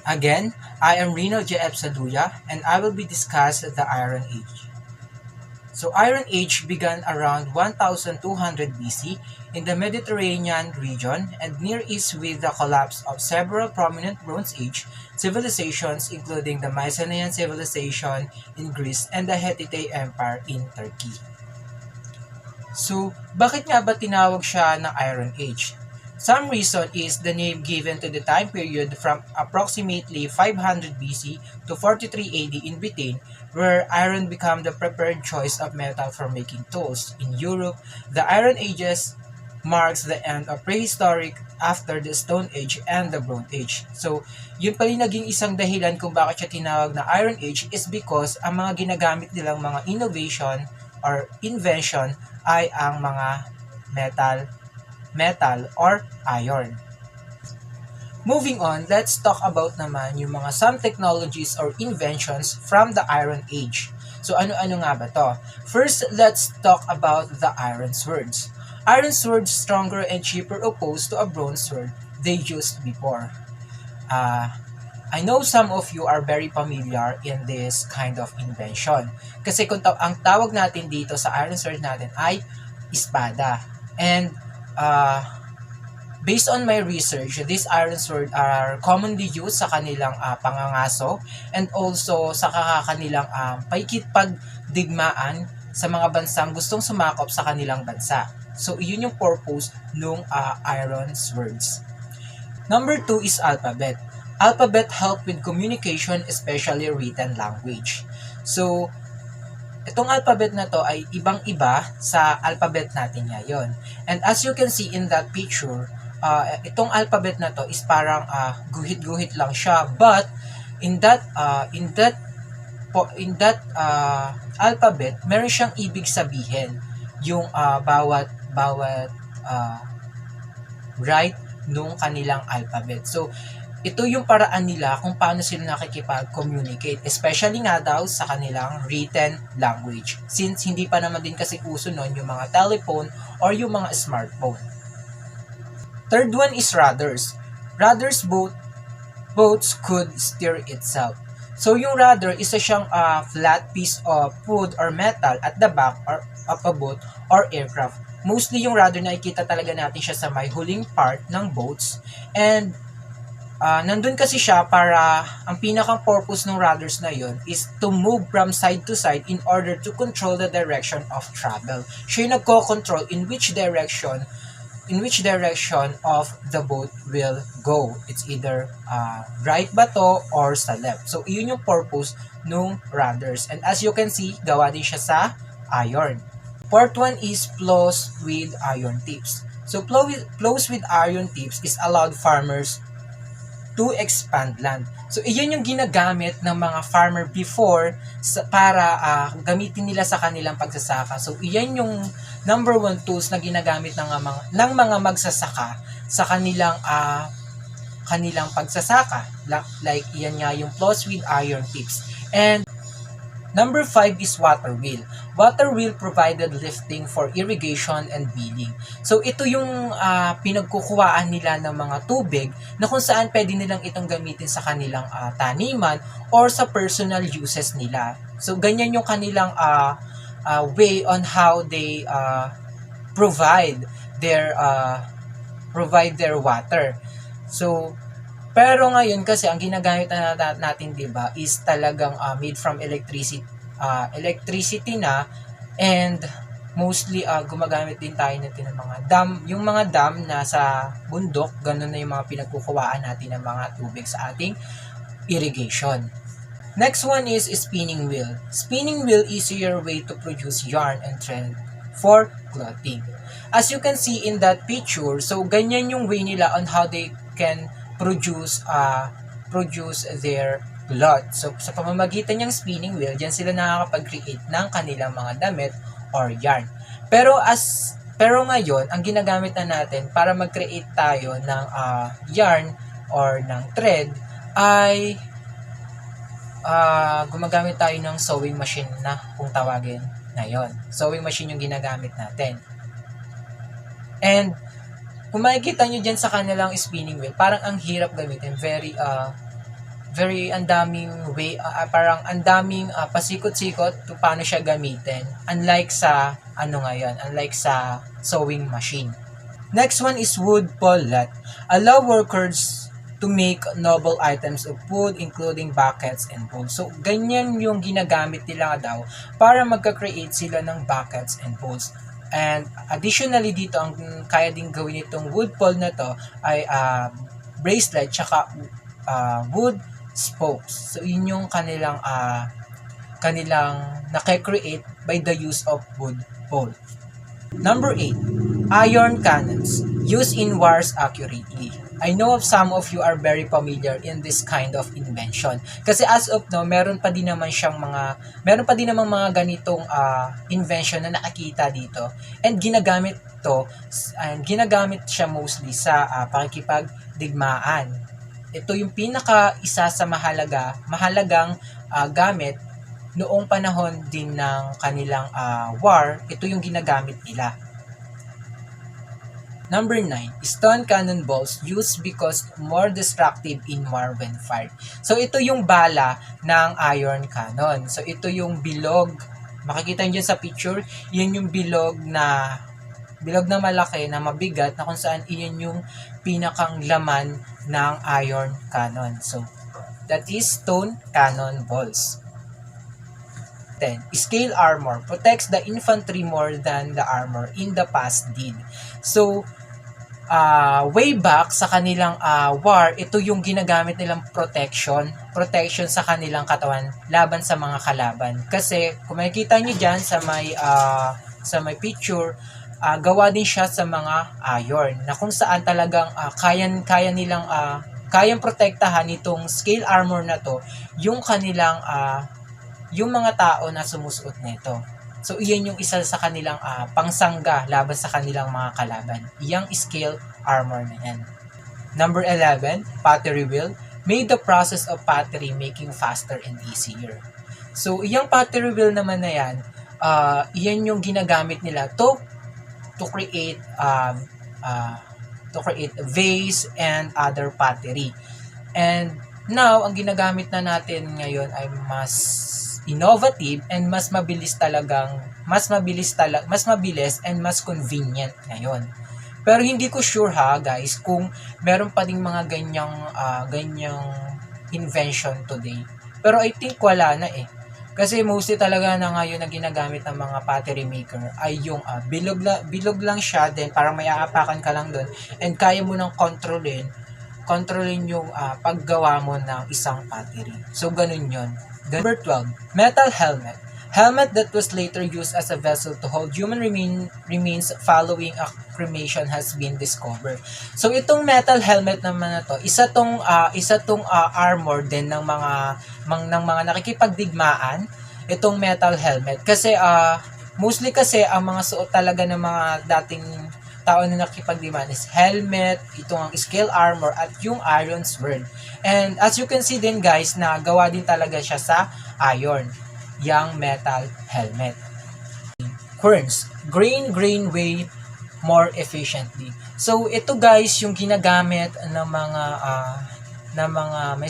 Again, I am Rino J.F. Saduya and I will be discussing the Iron Age. So Iron Age began around 1200 BC in the Mediterranean region and Near East with the collapse of several prominent Bronze Age civilizations including the Mycenaean civilization in Greece and the Hittite Empire in Turkey. So, bakit nga ba tinawag siya na Iron Age? Some reason is the name given to the time period from approximately 500 BC to 43 AD in Britain, where iron became the preferred choice of metal for making tools. In Europe, the Iron Ages marks the end of prehistoric after the Stone Age and the Bronze Age. So, yun pala yung naging isang dahilan kung bakit siya tinawag na Iron Age is because ang mga ginagamit nilang mga innovation or invention ay ang mga metal or iron. Moving on, let's talk about naman yung mga some technologies or inventions from the Iron Age. So ano-ano nga ba to? First, let's talk about the iron swords. Iron swords stronger and cheaper opposed to a bronze sword they used before. I know some of you are very familiar in this kind of invention. Kasi kung ang tawag natin dito sa iron sword natin ay espada. And based on my research, these iron sword are commonly used sa kanilang pangangaso and also sa kanilang paikipagdigmaan sa mga bansang gustong sumakop sa kanilang bansa. So, yun yung purpose ng iron swords. Number 2 is alphabet. Alphabet help with communication, especially written language. So, itong alphabet na to ay ibang-iba sa alphabet natin ngayon. And as you can see in that picture, itong alphabet na to is parang guhit-guhit lang siya. But in that alphabet, meron siyang ibig sabihin yung bawat right nung kanilang alphabet. So, ito yung paraan nila kung paano sila nakikipag-communicate, especially nga daw sa kanilang written language. Since hindi pa naman din kasi uso nun yung mga telephone or yung mga smartphone. Third one is rudders. Rudders boats could steer itself. So yung rudder, isa siyang flat piece of wood or metal at the back or of a boat or aircraft. Mostly yung rudder nakikita talaga natin siya sa may huling part ng boats. And nandun kasi siya para ang pinakang purpose ng rudders na yun is to move from side to side in order to control the direction of travel. Siya yung nagko-control in which direction of the boat will go. It's either right ba to or sa left. So, yun yung purpose ng rudders. And as you can see, gawa din siya sa iron. Fourth one is plows with iron tips. So, plows with iron tips is allowed farmers to expand land. So, iyon yung ginagamit ng mga farmer before para gamitin nila sa kanilang pagsasaka. So, iyan yung number one tools na ginagamit ng mga magsasaka sa kanilang pagsasaka. Like, iyan nga yung plows with iron tips. And number 5 is water wheel. Water wheel provided lifting for irrigation and billing. So, ito yung pinagkukuhaan nila ng mga tubig na kung saan pwede nilang itong gamitin sa kanilang taniman or sa personal uses nila. So, ganyan yung kanilang way on how they provide their water. So, pero ngayon kasi ang ginagamit natin 'di ba is talagang made from electricity na, and mostly gumagamit din tayo ng mga dam, yung mga dam na sa bundok, ganun na yung mga pinagkukuhaan natin ng mga tubig sa ating irrigation. Next one is spinning wheel. Spinning wheel is your way to produce yarn and thread for clothing. As you can see in that picture, so ganyan yung way nila on how they can produce their cloth. So, sa pamamagitan ng spinning wheel, diyan sila nakakapag-create ng kanilang mga damit or yarn. Pero ngayon, ang ginagamit na natin para mag-create tayo ng yarn or ng thread ay gumagamit tayo ng sewing machine na kung tawagin ngayon. Sewing machine yung ginagamit natin. And kung makikita nyo dyan sa kanilang spinning wheel, parang ang hirap gamitin. Very ang daming way, parang ang daming pasikot-sikot kung paano siya gamitin. Unlike sa, unlike sa sewing machine. Next one is wood pallet. Allow workers to make noble items of wood including buckets and bowls. So, ganyan yung ginagamit nila daw para magka-create sila ng buckets and bowls. And additionally dito, ang kaya din gawin itong wood pole na to ay bracelet tsaka wood spokes. So, yun yung kanilang nake-create by the use of wood pole. Number 8, iron cannons used in wars accurately. I know of some of you are very familiar in this kind of invention. Kasi as of now, meron pa din naman mga ganitong invention na nakikita dito. And ginagamit siya mostly sa pakikipagdigmaan. Ito yung isa sa mahalagang gamit noong panahon din ng kanilang war. Ito yung ginagamit nila. Number 9, stun cannonballs used because more destructive in war when fired. So, ito yung bala ng iron cannon. So, ito yung bilog. Makikita nyo sa picture, yun yung bilog na malaki, na mabigat, na kung saan iyon yung pinakang laman ng iron cannon. So, that is stone cannonballs. 10. Scale armor protects the infantry more than the armor in the past did. So, way back sa kanilang war, ito yung ginagamit nilang protection sa kanilang katawan laban sa mga kalaban. Kasi kung makikita niyo diyan sa may picture, gawa din siya sa mga iron na kung saan talagang kayang protektahan nitong scale armor na to yung kanilang yung mga tao na sumusuot nito. So, iyan yung isa sa kanilang pangsangga laban sa kanilang mga kalaban. Iyang scale armor na yan. Number 11, pottery wheel. Made the process of pottery making faster and easier. So, iyang pottery wheel naman na yan, iyan yung ginagamit nila to create vase and other pottery. And now, ang ginagamit na natin ngayon ay mas innovative and mas mabilis and mas convenient ngayon. Pero hindi ko sure guys kung meron pa ding mga ganyang invention today. Pero I think wala na eh. Kasi mostly talaga na ngayon na ginagamit ng mga pottery maker ay yung bilog lang siya, then parang may aapakan ka lang doon and kaya mo nang kontrolin yung paggawa mo ng isang pottery. So ganun yun. Number 12, metal helmet. Helmet that was later used as a vessel to hold human remains following a cremation has been discovered. So itong metal helmet naman na to, isa tong armor din ng mga nakikipagdigmaan, itong metal helmet. Kasi mostly kasi ang mga suot talaga ng mga dating tao na nakikipagdigmaan is helmet, itong ang scale armor at yung iron sword. And as you can see din guys, na gawa din talaga siya sa iron, yung metal helmet. Querns, grain way more efficiently. So ito guys yung ginagamit ng mga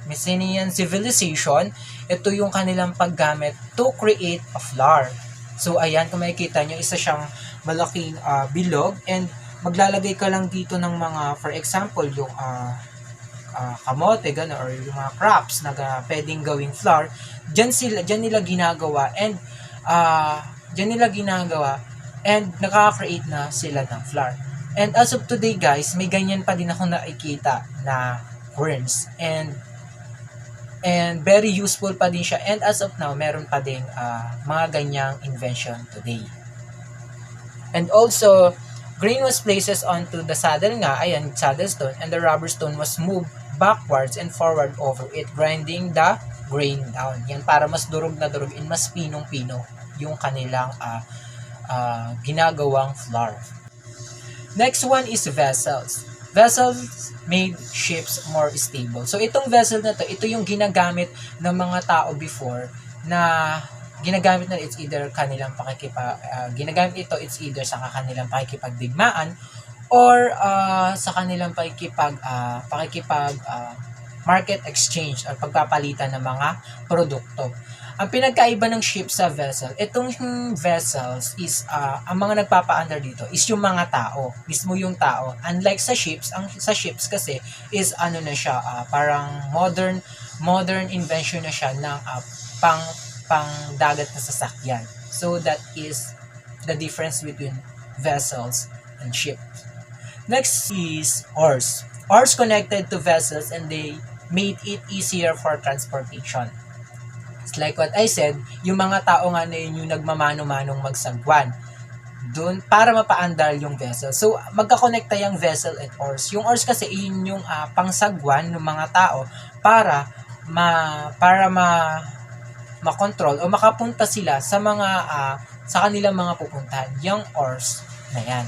Messenian civilization. Ito yung kanilang paggamit to create a flour. So ayan, kung makikita nyo, isa siyang malaking bilog, and maglalagay ka lang dito ng mga, for example, yung kamote, gano'n, or yung mga crops na pwedeng gawing flour. Diyan nila ginagawa, and nakaka-create na sila ng flour. And as of today guys, may ganyan pa din ako nakikita na querns, and very useful pa din siya, and as of now meron pa din mga ganyang invention today. And also, grain was placed onto the saddle saddle stone, and the rubber stone was moved backwards and forward over it, grinding the grain down. Yan, para mas durog na durog and mas pinong-pino yung kanilang ginagawang flour. Next one is vessels. Vessels made ships more stable. So itong vessel na to, ito yung ginagamit ng mga tao before, na ginagamit na it's either it's either sa kanilang pakikipagdigmaan or sa kanilang market exchange o pagpapalitan ng mga produkto. Ang pinagkaiba ng ship sa vessel, itong vessels is, ang mga nagpapa-under dito is yung mga tao, mismo yung tao. Unlike sa ships, sa ships kasi is ano na siya, parang modern invention na siya ng pang dagat na sasakyan. So that is the difference between vessels and ships. Next is oars. Oars connected to vessels and they made it easier for transportation. It's like what I said, yung mga tao nga na yun yung nagmamano-manong magsagwan dun para mapaandar yung vessel. So, magkakonekta yung vessel at oars. Yung oars kasi yun yung pangsagwan ng mga tao para makontrol o makapunta sila sa mga sa kanilang mga pupuntahan. Yung oars na yan.